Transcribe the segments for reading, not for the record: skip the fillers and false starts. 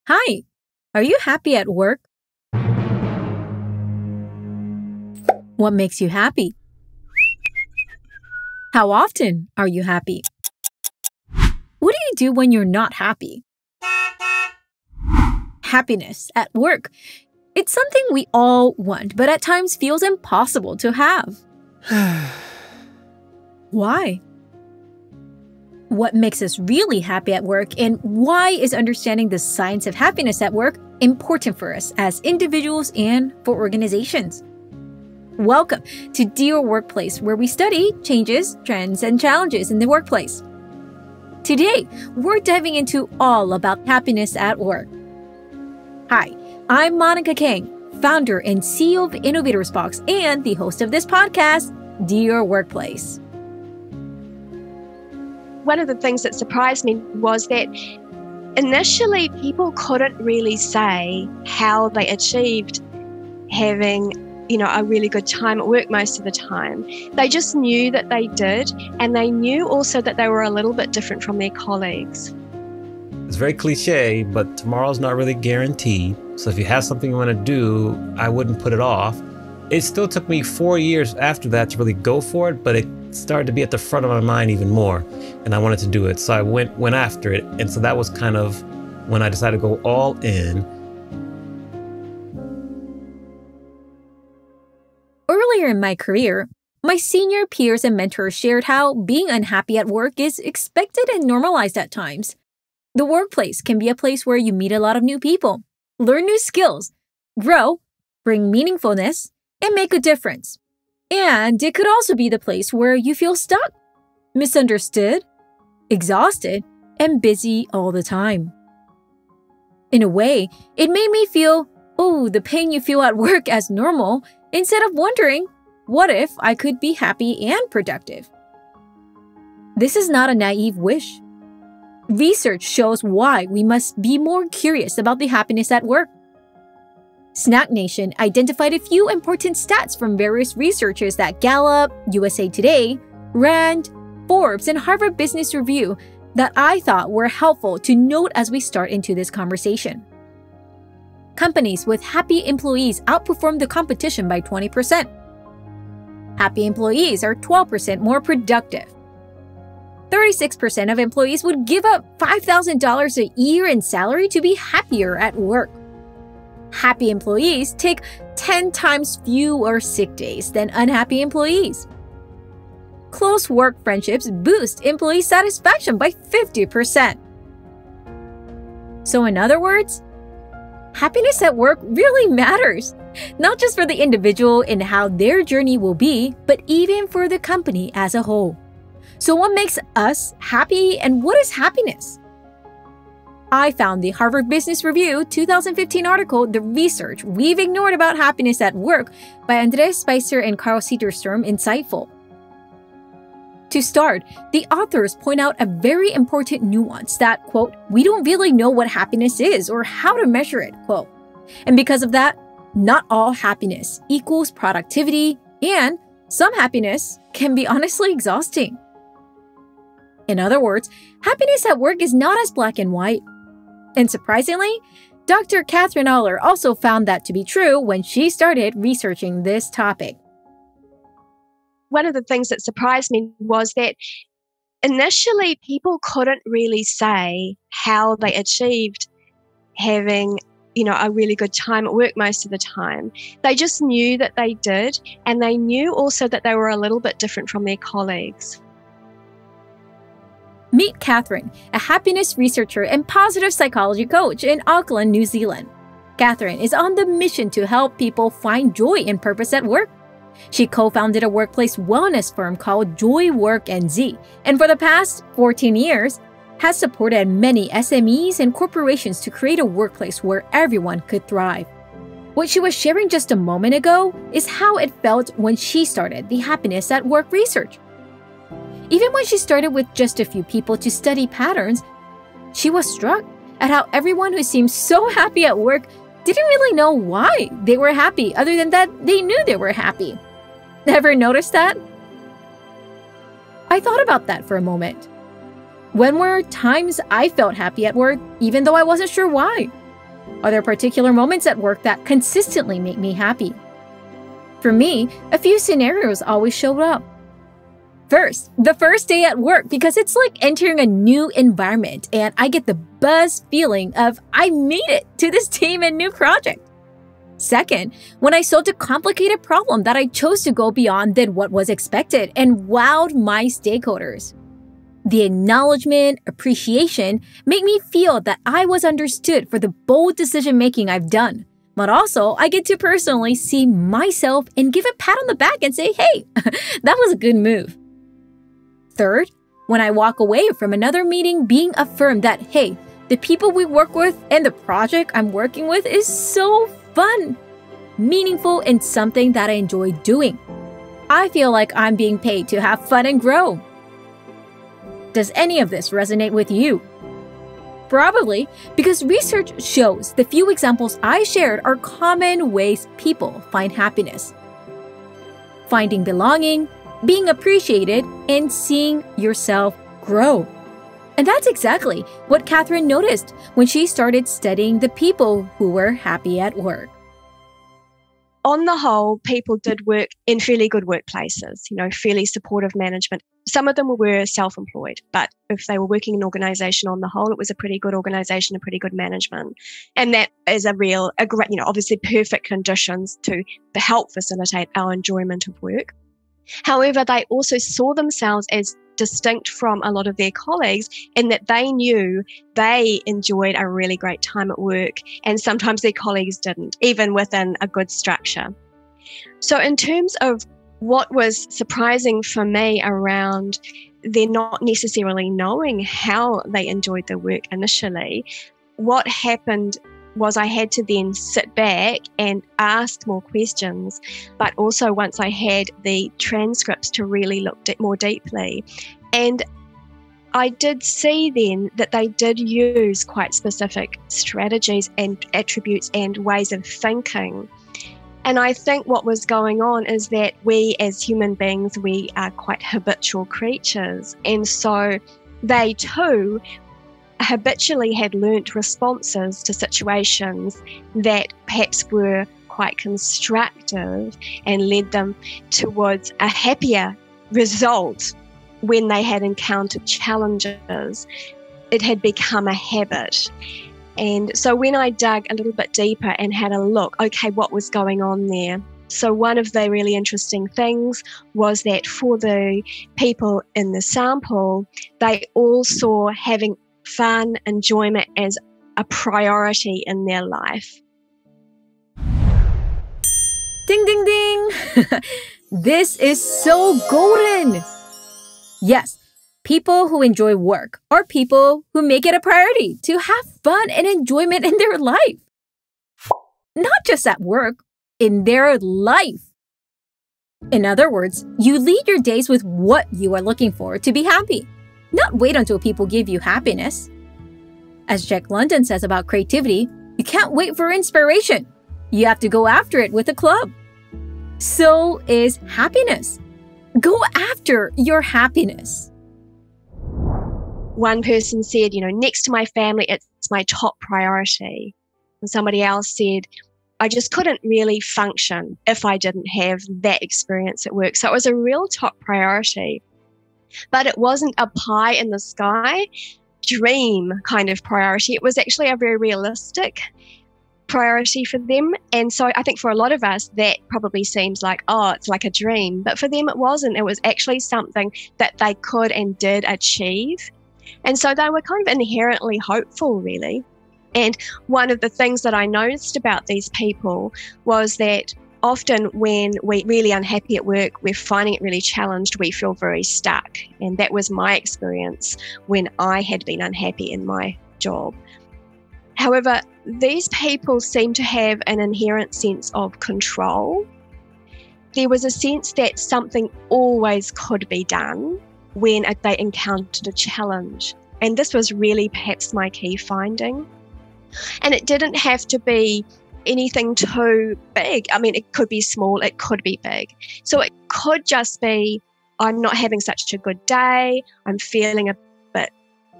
Hi, are you happy at work? What makes you happy? How often are you happy? What do you do when you're not happy? Happiness at work. It's something we all want, but at times feels impossible to have. Why? What makes us really happy at work, and why is understanding the science of happiness at work important for us as individuals and for organizations? Welcome to Dear Workplace, where we study changes, trends, and challenges in the workplace. Today, we're diving into all about happiness at work. Hi, I'm Monica Kang, founder and CEO of InnovatorsBox and the host of this podcast, Dear Workplace. One of the things that surprised me was that initially people couldn't really say how they achieved having, a really good time at work most of the time. They just knew that they did, and they knew also that they were a little bit different from their colleagues. It's very cliche, but tomorrow's not really guaranteed. So if you have something you want to do, I wouldn't put it off. It still took me 4 years after that to really go for it, but it started to be at the front of my mind even more, and I wanted to do it. So I went after it, and so that was kind of when I decided to go all in. Earlier in my career, my senior peers and mentors shared how being unhappy at work is expected and normalized at times. The workplace can be a place where you meet a lot of new people, learn new skills, grow, bring meaningfulness, and make a difference. And it could also be the place where you feel stuck, misunderstood, exhausted, and busy all the time. In a way, it made me feel, the pain you feel at work as normal, instead of wondering, what if I could be happy and productive? This is not a naive wish. Research shows why we must be more curious about the happiness at work. Snack Nation identified a few important stats from various researchers that Gallup, USA Today, Rand, Forbes, and Harvard Business Review that I thought were helpful to note as we start into this conversation. Companies with happy employees outperform the competition by 20%. Happy employees are 12% more productive. 36% of employees would give up $5,000 a year in salary to be happier at work. Happy employees take 10 times fewer sick days than unhappy employees. Close work friendships boost employee satisfaction by 50%. So in other words, happiness at work really matters, not just for the individual and how their journey will be, but even for the company as a whole. So what makes us happy, and what is happiness? I found the Harvard Business Review 2015 article, The Research We've Ignored About Happiness at Work by Andres Spicer and Carl Cederstrom insightful. To start, the authors point out a very important nuance that, quote, we don't really know what happiness is or how to measure it, quote. And because of that, not all happiness equals productivity, and some happiness can be honestly exhausting. In other words, happiness at work is not as black and white. And surprisingly, Dr. Kathryn also found that to be true when she started researching this topic. One of the things that surprised me was that initially people couldn't really say how they achieved having, a really good time at work most of the time. They just knew that they did, and they knew also that they were a little bit different from their colleagues. Meet Kathryn, a happiness researcher and positive psychology coach in Auckland, New Zealand. Kathryn is on the mission to help people find joy and purpose at work. She co-founded a workplace wellness firm called Joy Work NZ, and for the past 14 years, has supported many SMEs and corporations to create a workplace where everyone could thrive. What she was sharing just a moment ago is how it felt when she started the Happiness at Work research. Even when she started with just a few people to study patterns, she was struck at how everyone who seemed so happy at work didn't really know why they were happy, other than that they knew they were happy. Ever noticed that? I thought about that for a moment. When were times I felt happy at work, even though I wasn't sure why? Are there particular moments at work that consistently make me happy? For me, a few scenarios always show up. First, the first day at work, because it's like entering a new environment and I get the buzz feeling of I made it to this team and new project. Second, when I solved a complicated problem that I chose to go beyond than what was expected and wowed my stakeholders. The acknowledgement, appreciation make me feel that I was understood for the bold decision-making I've done. But also, I get to personally see myself and give a pat on the back and say, hey, that was a good move. Third, when I walk away from another meeting being affirmed that, hey, the people we work with and the project I'm working with is so fun, meaningful, and something that I enjoy doing. I feel like I'm being paid to have fun and grow. Does any of this resonate with you? Probably, because research shows the few examples I shared are common ways people find happiness. Finding belonging, being appreciated, and seeing yourself grow. And that's exactly what Kathryn noticed when she started studying the people who were happy at work. On the whole, people did work in fairly good workplaces, fairly supportive management. Some of them were self-employed, but if they were working in an organization on the whole, it was a pretty good organization, a pretty good management. And that is a great, obviously perfect conditions to help facilitate our enjoyment of work. However, they also saw themselves as distinct from a lot of their colleagues in that they knew they enjoyed a really great time at work and sometimes their colleagues didn't, even within a good structure. So in terms of what was surprising for me around them not necessarily knowing how they enjoyed their work initially, what happened was I had to then sit back and ask more questions, but also once I had the transcripts to really look more deeply. And I did see then that they did use quite specific strategies and attributes and ways of thinking. And I think what was going on is that we as human beings, we are quite habitual creatures. And so they too habitually had learnt responses to situations that perhaps were quite constructive and led them towards a happier result when they had encountered challenges. It had become a habit. And so when I dug a little bit deeper and had a look, okay, what was going on there? So one of the really interesting things was that for the people in the sample, they all saw having fun, enjoyment as a priority in their life. Ding, ding, ding! This is so golden! Yes, people who enjoy work are people who make it a priority to have fun and enjoyment in their life. Not just at work, in their life. In other words, you lead your days with what you are looking for to be happy. Not wait until people give you happiness. As Jack London says about creativity, you can't wait for inspiration. You have to go after it with a club. So is happiness. Go after your happiness. One person said, next to my family, it's my top priority. And somebody else said, I just couldn't really function if I didn't have that experience at work. So it was a real top priority. But it wasn't a pie in the sky dream kind of priority. It was actually a very realistic priority for them. And so I think for a lot of us, that probably seems like, oh, it's like a dream. But for them, it wasn't. It was actually something that they could and did achieve. And so they were kind of inherently hopeful, really. And one of the things that I noticed about these people was that often when we're really unhappy at work, we're finding it really challenged, we feel very stuck. And that was my experience when I had been unhappy in my job. However, these people seem to have an inherent sense of control. There was a sense that something always could be done when they encountered a challenge. And this was really perhaps my key finding. And it didn't have to be anything too big. I mean, it could be small, it could be big. So it could just be, I'm not having such a good day, I'm feeling a bit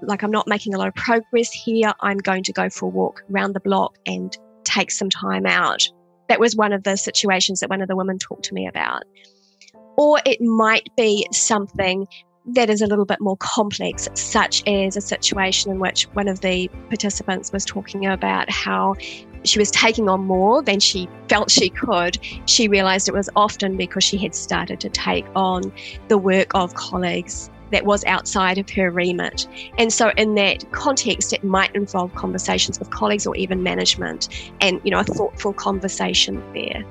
like I'm not making a lot of progress here. I'm going to go for a walk around the block and take some time out. That was one of the situations that one of the women talked to me about. Or it might be something that is a little bit more complex, such as a situation in which one of the participants was talking about how she was taking on more than she felt she could. She realized it was often because she had started to take on the work of colleagues that was outside of her remit. And so in that context, it might involve conversations with colleagues or even management and, a thoughtful conversation there.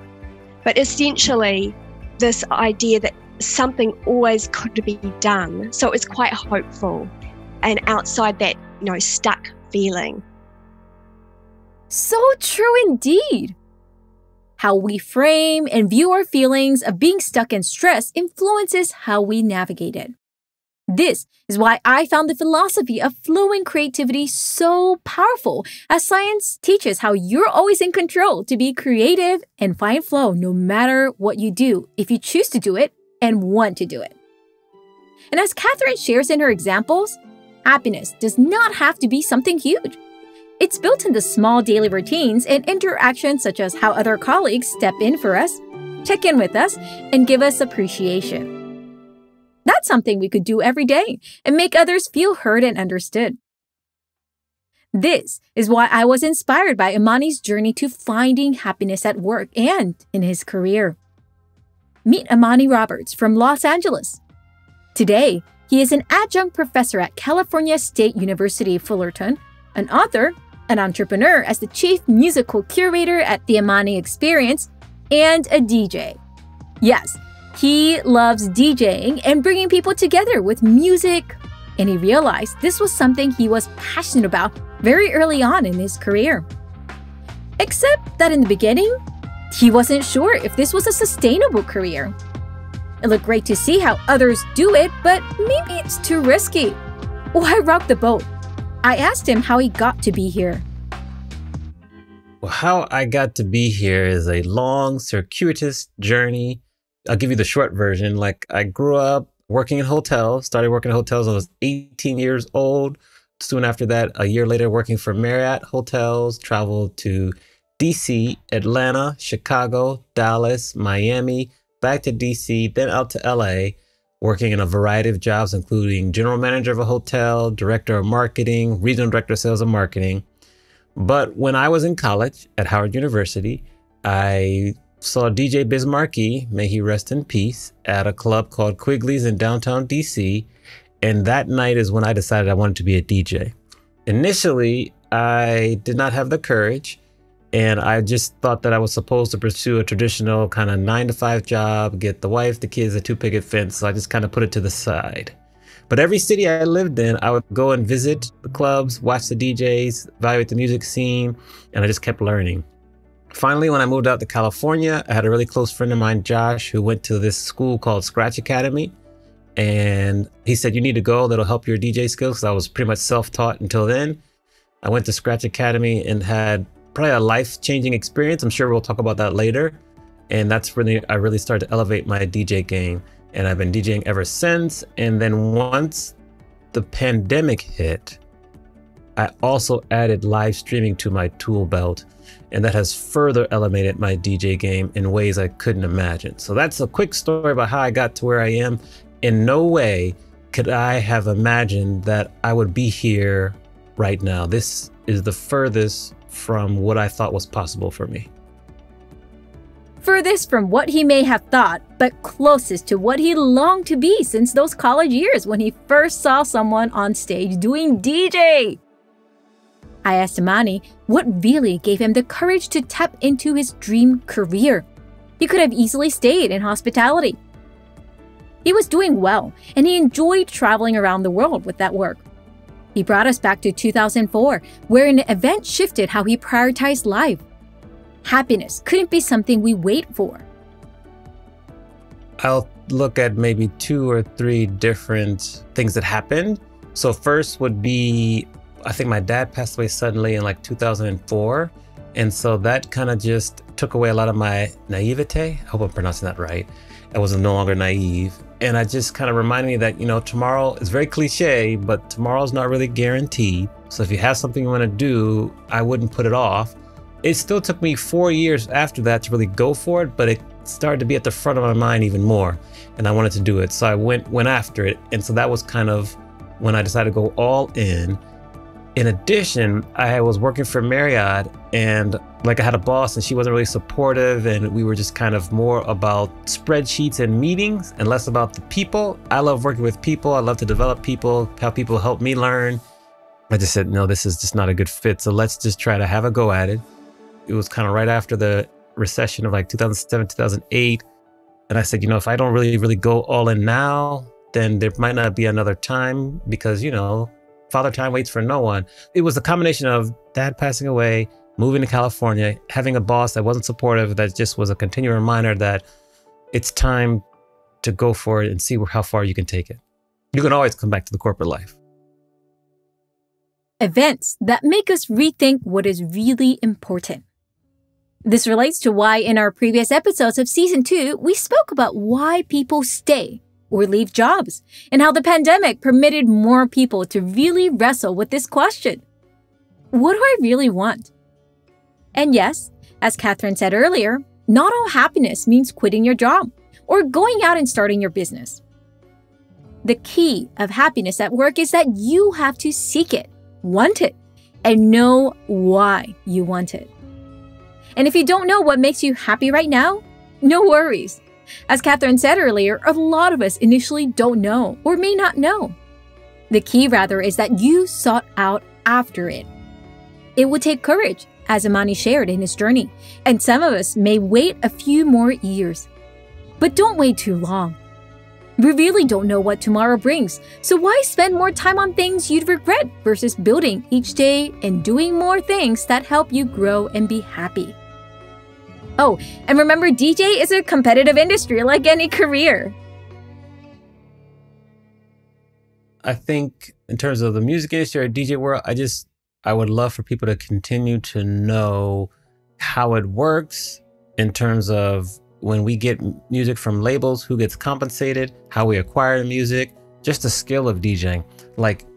But essentially, this idea that something always could be done. So it's quite hopeful and outside that, stuck feeling. So true indeed. How we frame and view our feelings of being stuck in stress influences how we navigate it. This is why I found the philosophy of flowing creativity so powerful, as science teaches how you're always in control to be creative and find flow no matter what you do, if you choose to do it and want to do it. And as Kathryn shares in her examples, happiness does not have to be something huge. It's built into small daily routines and interactions such as how other colleagues step in for us, check in with us, and give us appreciation. That's something we could do every day and make others feel heard and understood. This is why I was inspired by Amani's journey to finding happiness at work and in his career. Meet Amani Roberts from Los Angeles. Today, he is an adjunct professor at California State University, Fullerton, an author, an entrepreneur as the chief musical curator at the Amani Experience, and a DJ. Yes, he loves DJing and bringing people together with music, and he realized this was something he was passionate about very early on in his career. Except that in the beginning, he wasn't sure if this was a sustainable career. It looked great to see how others do it, but maybe it's too risky. Why rock the boat? I asked him how he got to be here. Well, how I got to be here is a long, circuitous journey. I'll give you the short version. I grew up working in hotels, started working in hotels when I was 18 years old. Soon after that, a year later, working for Marriott Hotels, traveled to DC, Atlanta, Chicago, Dallas, Miami, back to DC, then out to LA, working in a variety of jobs, including general manager of a hotel, director of marketing, regional director of sales and marketing. But when I was in college at Howard University, I saw DJ Biz Markie, may he rest in peace, at a club called Quigley's in downtown DC. And that night is when I decided I wanted to be a DJ. Initially, I did not have the courage. And I just thought that I was supposed to pursue a traditional kind of 9-to-5 job, get the wife, the kids, a 2-picket fence. So I just kind of put it to the side. But every city I lived in, I would go and visit the clubs, watch the DJs, evaluate the music scene, and I just kept learning. Finally, when I moved out to California, I had a really close friend of mine, Josh, who went to this school called Scratch Academy. And he said, you need to go, that'll help your DJ skills. Because I was pretty much self-taught until then. I went to Scratch Academy and had probably a life-changing experience. I'm sure we'll talk about that later. And that's when I really started to elevate my DJ game. And I've been DJing ever since. And then once the pandemic hit, I also added live streaming to my tool belt. And that has further elevated my DJ game in ways I couldn't imagine. So that's a quick story about how I got to where I am. In no way could I have imagined that I would be here right now. This is the furthest from what I thought was possible for me. Furthest from what he may have thought, but closest to what he longed to be since those college years when he first saw someone on stage doing DJ. I asked Amani what really gave him the courage to tap into his dream career. He could have easily stayed in hospitality. He was doing well, and he enjoyed traveling around the world with that work. He brought us back to 2004, where an event shifted how he prioritized life. Happiness couldn't be something we wait for. I'll look at maybe 2 or 3 different things that happened. So first would be, I think my dad passed away suddenly in 2004. And so that kind of just took away a lot of my naivete. I hope I'm pronouncing that right. I was no longer naive. And I just kind of reminded me that, tomorrow is very cliche, but tomorrow's not really guaranteed. So if you have something you want to do, I wouldn't put it off. It still took me 4 years after that to really go for it, but it started to be at the front of my mind even more. And I wanted to do it. So I went after it. And so that was kind of when I decided to go all in. In addition, I was working for Marriott, and I had a boss and she wasn't really supportive, and we were just kind of more about spreadsheets and meetings and less about the people. I love working with people. I love to develop people, have people help me learn. I just said, no, this is just not a good fit. So let's just try to have a go at it. It was kind of right after the recession of 2007, 2008. And I said, if I don't really go all in now, then there might not be another time because, Father Time waits for no one. It was a combination of dad passing away, moving to California, having a boss that wasn't supportive, that just was a continual reminder that it's time to go for it and see how far you can take it. You can always come back to the corporate life. Events that make us rethink what is really important. This relates to why in our previous episodes of Season 2, we spoke about why people stay or leave jobs, and how the pandemic permitted more people to really wrestle with this question. What do I really want? And yes, as Kathryn said earlier, not all happiness means quitting your job or going out and starting your business. The key of happiness at work is that you have to seek it, want it, and know why you want it. And if you don't know what makes you happy right now, no worries. As Kathryn said earlier, a lot of us initially don't know or may not know. The key, rather, is that you sought out after it. It would take courage, as Amani shared in his journey, and some of us may wait a few more years. But don't wait too long. We really don't know what tomorrow brings, so why spend more time on things you'd regret versus building each day and doing more things that help you grow and be happy? Oh, and remember, DJ is a competitive industry like any career. I think in terms of the music industry or DJ world, I would love for people to continue to know how it works in terms of when we get music from labels, who gets compensated, how we acquire music, just the skill of DJing.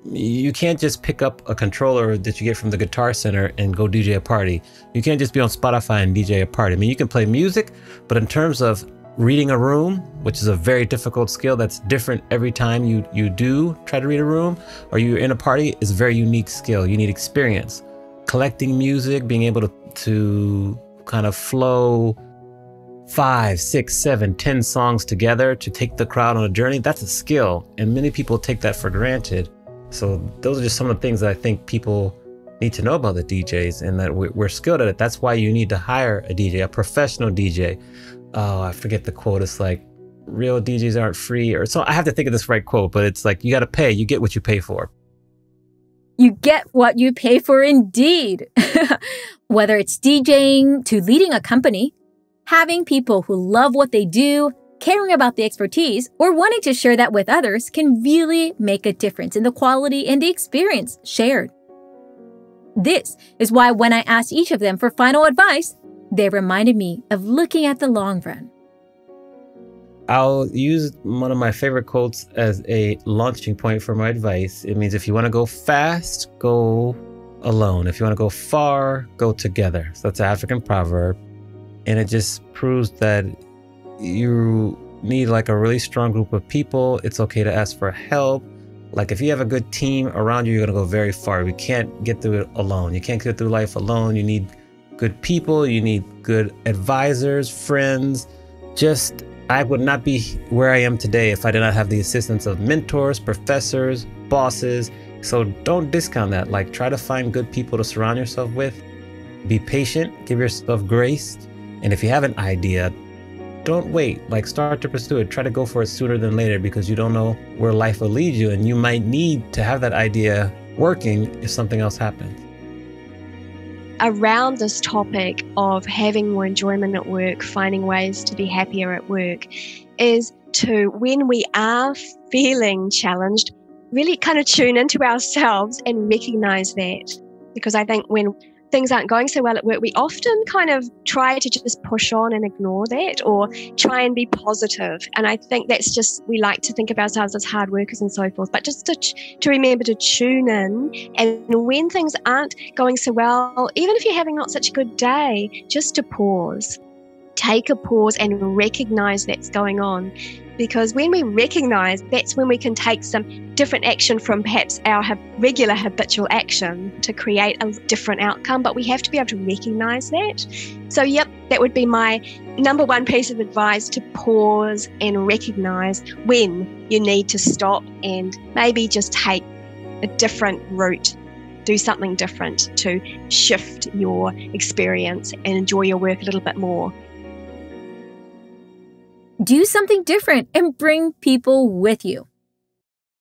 You can't just pick up a controller that you get from the Guitar Center and go DJ a party. You can't just be on Spotify and DJ a party. You can play music, but in terms of reading a room, which is a very difficult skill that's different every time you do try to read a room or you're in a party, is a very unique skill. You need experience. Collecting music, being able to kind of flow 5, 6, 7, 10 songs together to take the crowd on a journey, that's a skill. And many people take that for granted. So those are just some of the things that I think people need to know about the DJs, and that we're skilled at it. That's why you need to hire a DJ, a professional DJ. Oh, I forget the quote. It's real DJs aren't free, or so. I have to think of this right quote, but it's you got to pay. You get what you pay for. You get what you pay for indeed. Whether it's DJing to leading a company, having people who love what they do, caring about the expertise, or wanting to share that with others can really make a difference in the quality and the experience shared. This is why when I asked each of them for final advice, they reminded me of looking at the long run. I'll use one of my favorite quotes as a launching point for my advice. It means if you want to go fast, go alone. If you want to go far, go together. So that's an African proverb. And it just proves that you need a really strong group of people. It's okay to ask for help. If you have a good team around you, you're going to go very far. You can't get through it alone. You can't get through life alone. You need good people. You need good advisors, friends. I would not be where I am today if I did not have the assistance of mentors, professors, bosses. So don't discount that. Try to find good people to surround yourself with. Be patient. Give yourself grace. And if you have an idea, don't wait. Start to pursue it. Try to go for it sooner than later, because you don't know where life will lead you, and you might need to have that idea working if something else happens. Around this topic of having more enjoyment at work, finding ways to be happier at work, is to, when we are feeling challenged, really kind of tune into ourselves and recognize that. Because I think when things aren't going so well at work, we often kind of try to just push on and ignore that, or try and be positive. And I think that's just, we like to think of ourselves as hard workers and so forth, but just to remember to tune in. And when things aren't going so well, even if you're having not such a good day, just to pause. Take a pause and recognize that's going on. Because when we recognize, that's when we can take some different action from perhaps our regular habitual action to create a different outcome. But we have to be able to recognize that. So, yep, that would be my number one piece of advice, to pause and recognize when you need to stop and maybe just take a different route, do something different to shift your experience and enjoy your work a little bit more. Do something different and bring people with you.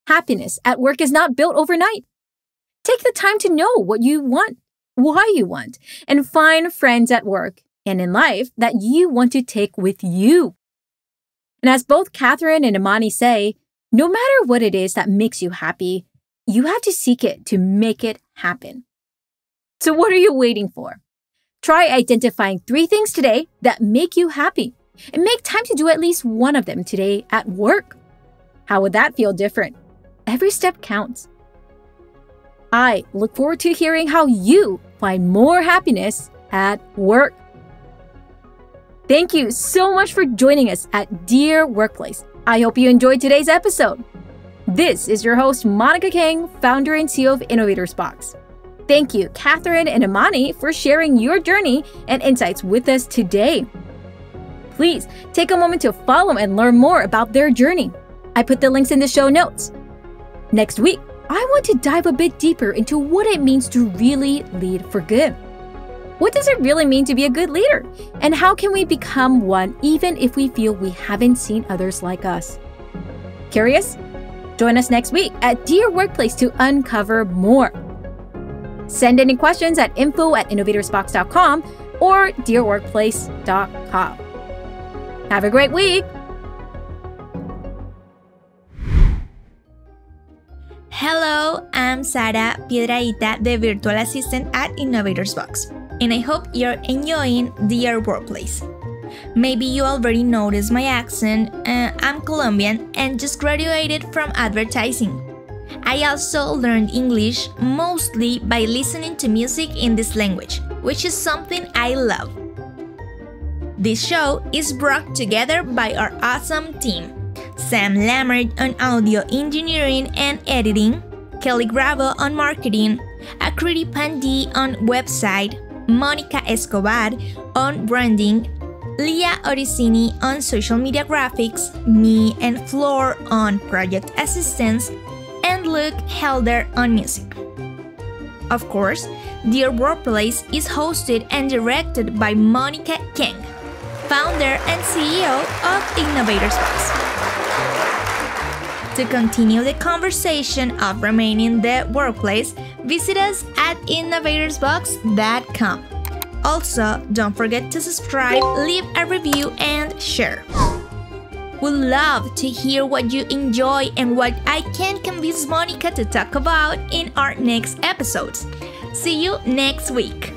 Happiness at work is not built overnight. Take the time to know what you want, why you want, and find friends at work and in life that you want to take with you. And as both Kathryn and Amani say, no matter what it is that makes you happy, you have to seek it to make it happen. So what are you waiting for? Try identifying 3 things today that make you happy. And make time to do at least one of them today at work. How would that feel different? Every step counts. I look forward to hearing how you find more happiness at work. Thank you so much for joining us at Dear Workplace. I hope you enjoyed today's episode. This is your host, Monica Kang, founder and CEO of InnovatorsBox. Thank you, Kathryn and Amani, for sharing your journey and insights with us today. Please take a moment to follow and learn more about their journey. I put the links in the show notes. Next week, I want to dive a bit deeper into what it means to really lead for good. What does it really mean to be a good leader? And how can we become one even if we feel we haven't seen others like us? Curious? Join us next week at Dear Workplace to uncover more. Send any questions at info@innovatorsbox.com or dearworkplace.com. Have a great week! Hello, I'm Sara Piedrahita, the virtual assistant at InnovatorsBox, and I hope you're enjoying Dear Workplace. Maybe you already noticed my accent. I'm Colombian and just graduated from advertising. I also learned English mostly by listening to music in this language, which is something I love. This show is brought together by our awesome team: Sam Lammert on audio engineering and editing, Kelly Gravo on marketing, Akriti Pandey on website, Monica Escobar on branding, Leah Oricini on social media graphics, me and Flor on project assistance, and Luke Helder on music. Of course, Dear Workplace is hosted and directed by Monica Kang, founder and CEO of InnovatorsBox. To continue the conversation of remaining the workplace, visit us at InnovatorsBox.com. Also, don't forget to subscribe, leave a review, and share. We'd love to hear what you enjoy and what I can convince Monica to talk about in our next episodes. See you next week.